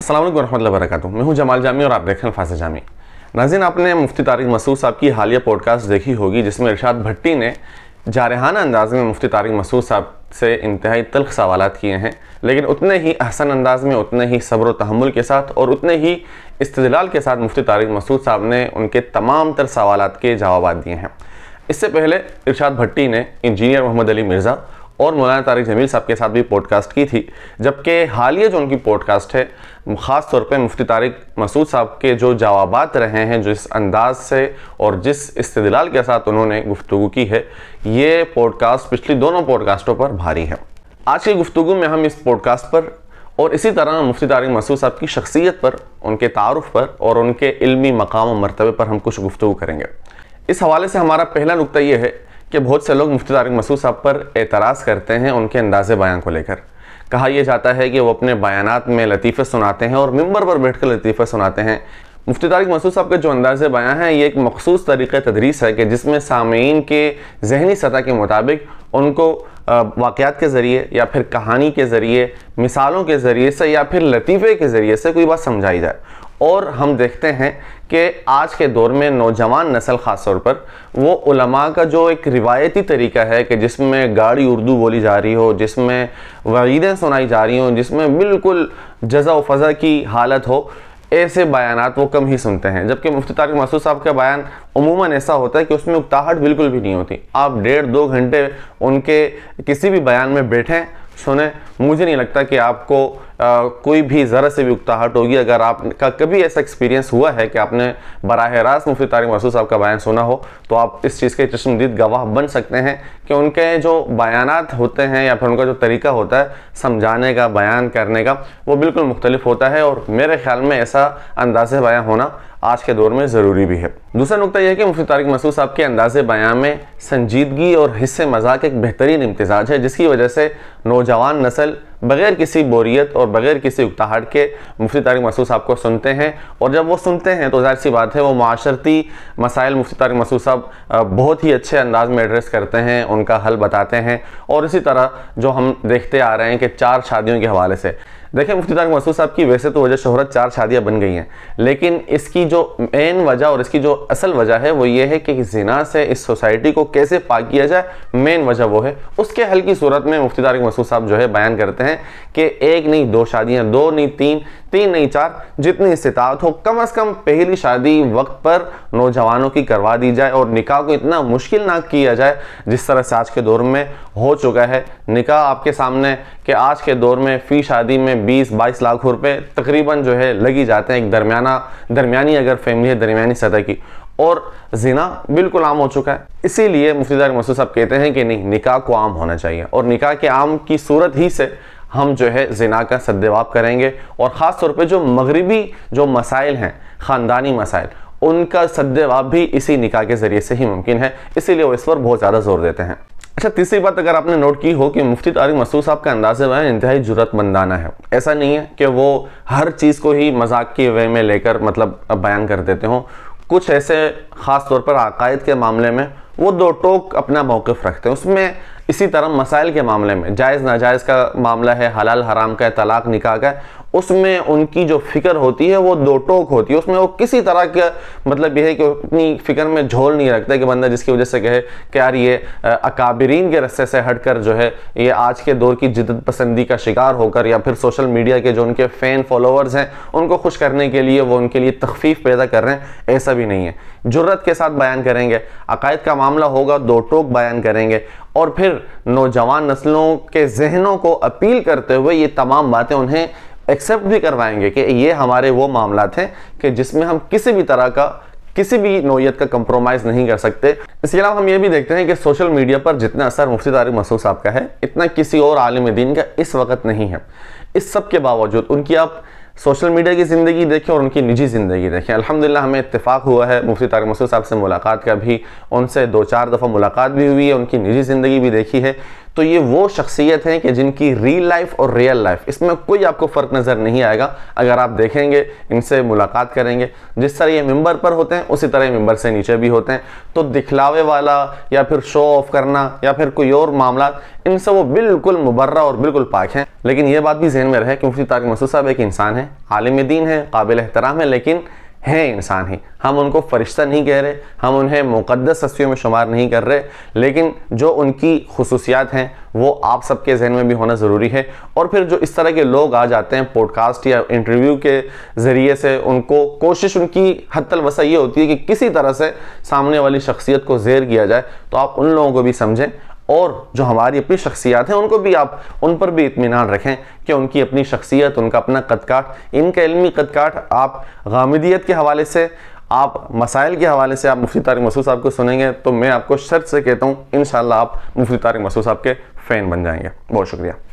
अस्सलाम वालेकुम रहमतुल्लाहि व बरकातुहू। मैं हूं जमाल जामी और आप देख रहे हैं फाज़िल जामी। नाज़रीन, आपने मुफ्ती तारिक मसूद साहब की हालिया पॉडकास्ट देखी होगी जिसमें इरशाद भट्टी ने जारहाना अंदाज में मुफ्ती तारिक मसूद साहब से इंतहाई तल्ख सवालात किए हैं, लेकिन उतने ही अहसन अंदाज में, उतने ही सब्र व तहम्मुल के साथ और उतने ही इस्तिदलाल के साथ मुफ्ती तारिक मसूद साहब ने उनके तमाम तर सवालात के जवाब दिए हैं। इससे पहले इरशाद भट्टी ने इंजीनियर मोहम्मद अली मिर्ज़ा और मौलाना तारिक जमील साहब के साथ भी पॉडकास्ट की थी, जबकि हालिया जो उनकी पॉडकास्ट है ख़ास तौर पे मुफ्ती तारिक मसूद साहब के जो जवाबात रहे हैं, जिस अंदाज से और जिस इस्तिदलाल के साथ उन्होंने गुफ्तगू की है, ये पॉडकास्ट पिछली दोनों पॉडकास्टों पर भारी है। आज की गुफ्तगू में हम इस पॉडकास्ट पर और इसी तरह मुफ्ती तारिक मसूद साहब की शख्सियत पर, उनके तारुफ पर और उनके इल्मी मकाम और मर्तबे पर हम कुछ गुफ्तगू करेंगे। इस हवाले से हमारा पहला नुक्ता ये है कि बहुत से लोग मुफ्ती तारिक मसूद साहब पर एतराज़ करते हैं उनके अंदाज़े बयान को लेकर। कहा यह जाता है कि वो अपने बयानात में लतीफ़े सुनाते हैं और मिंबर पर बैठकर लतीफ़े सुनाते हैं। मुफ्ती तारिक मसूद साहब के जो अंदाज़े बयान है, ये एक मखसूस तरीक़े तदरीस है कि जिसमें सामीन के जहनी सतह के मुताबिक उनको वाक़यात के ज़रिए या फिर कहानी के ज़रिए, मिसालों के ज़रिए से या फिर लतीफ़े के ज़रिए से कोई बात समझाई जाए। और हम देखते हैं कि आज के दौर में नौजवान नस्ल ख़ास तौर पर वो उलमा का जो एक रिवायती तरीका है कि जिसमें गाढ़ी उर्दू बोली जा रही हो, जिसमें वईदें सुनाई जा रही हों, जिसमें बिल्कुल जज़ा व फ़ज़ा की हालत हो, ऐसे बयानात वो कम ही सुनते हैं। जबकि मुफ्ती तारिक मसूद साहब का बयान उमूमन ऐसा होता है कि उसमें उकताहट बिल्कुल भी नहीं होती। आप 1.5-2 घंटे उनके किसी भी बयान में बैठें, सुने, मुझे नहीं लगता कि आपको कोई भी ज़रा से भी उकताहट होगी। अगर आपका कभी ऐसा एक्सपीरियंस हुआ है कि आपने बराह रास्त मुफ्ती तारिक मसूद साहब का बयान सुना हो, तो आप इस चीज़ के चश्मदीद गवाह बन सकते हैं कि उनके जो बयानात होते हैं या फिर उनका जो तरीका होता है समझाने का, बयान करने का, वो बिल्कुल मुख्तलिफ होता है। और मेरे ख्याल में ऐसा अंदाज़े बयान होना आज के दौर में ज़रूरी भी है। दूसरा नुकता यह है कि मुफ्ती तारिक मसूद साहब के अंदाज़े बयान में संजीदगी और हिस्से मजाक एक बेहतरीन इम्तिजाज है, जिसकी वजह से नौजवान नस्ल बग़ैर किसी बोरियत और बग़ैर किसी उकताहट के मुफ्ती तारिक मसूद साहब को सुनते हैं। और जब वो सुनते हैं तो ज़ाहिर सी बात है वो माशरती मसाइल मुफ्ती तारिक मसूद साहब बहुत ही अच्छे अंदाज में एड्रेस करते हैं, उनका हल बताते हैं। और इसी तरह जो हम देखते आ रहे हैं कि 4 शादियों के हवाले से, देखिए मुफ्ती तारिक मसूद साहब की वैसे तो वजह शोहरत 4 शादियाँ बन गई हैं, लेकिन इसकी जो मेन वजह और इसकी जो असल वजह है वो ये है कि ज़िना से इस सोसाइटी को कैसे पाक किया जाए, मेन वजह वो है। उसके हल की सूरत में मुफ्ती तारिक मसूद साहब जो है बयान करते हैं कि 1 नहीं 2 शादियाँ, 2 नहीं 3 नहीं 4, जितनी इस्तिताअत हो कम अज़ कम पहली शादी वक्त पर नौजवानों की करवा दी जाए और निकाह को इतना मुश्किल ना किया जाए जिस तरह से आज के दौर में हो चुका है। निकाह आपके सामने कि आज के दौर में फ़ी शादी में 20-22 लाख रुपए तकरीबन जो है लगी जाते हैं, एक दरमियानी अगर फैमिली है, दरमियानी सतह की, और ज़िना बिल्कुल आम हो चुका है। इसीलिए मुफ्ती तारिक मसूद साहब कहते हैं कि नहीं, निकाह को आम होना चाहिए और निकाह के आम की सूरत ही से हम जो है ज़िना का सद्देवाब करेंगे। और ख़ास तौर पे जो मगरिबी जो मसाइल हैं, ख़ानदानी मसाइल, उनका सद्देवाब भी इसी निकाह के ज़रिए से ही मुमकिन है। इसीलिए वो इस पर बहुत ज़्यादा जोर देते हैं। अच्छा, तीसरी बात अगर आपने नोट की हो कि मुफ्ती तारिक मसूद साहब का अंदाज़े बयान इंतहाई जुर्रतमंदाना है। ऐसा नहीं है कि वो हर चीज़ को ही मजाक के वे में लेकर मतलब बयान कर देते हों। कुछ ऐसे ख़ास तौर पर अक़ायद के मामले में वो 2 टोक अपना मौक़िफ़ रखते हैं। उसमें इसी तरह मसाइल के मामले में, जायज़ नाजायज़ का मामला है, हलाल हराम का है, तलाक निकाह का है, उसमें उनकी जो फ़िक्र होती है वो 2 टोक होती है। उसमें वो किसी तरह का मतलब यह है कि अपनी फ़िक्र में झोल नहीं रखता कि बंदा जिसकी वजह से कहे कि यार ये अकाबिरीन के रस्ते से हटकर जो है ये आज के दौर की जिद्दत पसंदी का शिकार होकर या फिर सोशल मीडिया के जो उनके फ़ैन फॉलोअर्स हैं उनको खुश करने के लिए वो उनके लिए तख़फ़ीफ़ पैदा कर रहे हैं, ऐसा भी नहीं है। जुर्रत के साथ बयान करेंगे, अक़ायद का मामला होगा 2 टोक बयान करेंगे और फिर नौजवान नस्लों के जहनों को अपील करते हुए ये तमाम बातें उन्हें एक्सेप्ट भी करवाएंगे कि ये हमारे वो मामलात हैं कि जिसमें हम किसी भी तरह का, किसी भी नौयत का कंप्रोमाइज़ नहीं कर सकते। इसके अलावा हम ये भी देखते हैं कि सोशल मीडिया पर जितना असर मुफ्ती तारिक मसूद साहब का है, इतना किसी और आलिम दीन का इस वक्त नहीं है। इस सब के बावजूद उनकी आप सोशल मीडिया की ज़िंदगी देखें और उनकी निजी ज़िंदगी देखें, अल्हम्दुलिल्लाह हमें इत्तेफाक हुआ है मुफ्ती तारिक मसूद साहब से मुलाकात का भी, उनसे 2-4 दफ़ा मुलाकात भी हुई है, उनकी निजी ज़िंदगी भी देखी है, तो ये वो शख्सियत हैं कि जिनकी रियल लाइफ और रियल लाइफ इसमें कोई आपको फ़र्क नज़र नहीं आएगा। अगर आप देखेंगे, इनसे मुलाकात करेंगे, जिस तरह ये मिंबर पर होते हैं उसी तरह मिंबर से नीचे भी होते हैं। तो दिखलावे वाला या फिर शो ऑफ करना या फिर कोई और मामला, इनसे वो बिल्कुल मुबर्रा और बिल्कुल पाक हैं। लेकिन ये बात भी ज़हन में रहे कि मुफ्ती तारिक मसूद साहब एक इंसान है, आलिम दीन है, काबिल एहतराम है, लेकिन हैं इंसान ही। हम उनको फरिश्ता नहीं कह रहे, हम उन्हें मुक़द्दस हस्तियों में शुमार नहीं कर रहे, लेकिन जो उनकी खुसूसियात हैं वो आप सबके जहन में भी होना ज़रूरी है। और फिर जो इस तरह के लोग आ जाते हैं पॉडकास्ट या इंटरव्यू के ज़रिए से, उनको कोशिश उनकी हद्दल वसा ये होती है कि किसी तरह से सामने वाली शख्सियत को ज़ेर किया जाए। तो आप उन लोगों को भी समझें और जो हमारी अपनी शख्सियात हैं उनको भी आप उन पर भी इत्मीनान रखें कि उनकी अपनी शख्सियत, उनका अपना कदकाठ, इनका इल्मी कदकाठ आप गामिदियत के हवाले से, आप मसाइल के हवाले से आप मुफ्ती तारिक मसूद साहब को सुनेंगे तो मैं आपको शर्त से कहता हूँ इंशाअल्लाह आप मुफ्ती तारिक मसूद साहब के फ़ैन बन जाएंगे। बहुत शुक्रिया।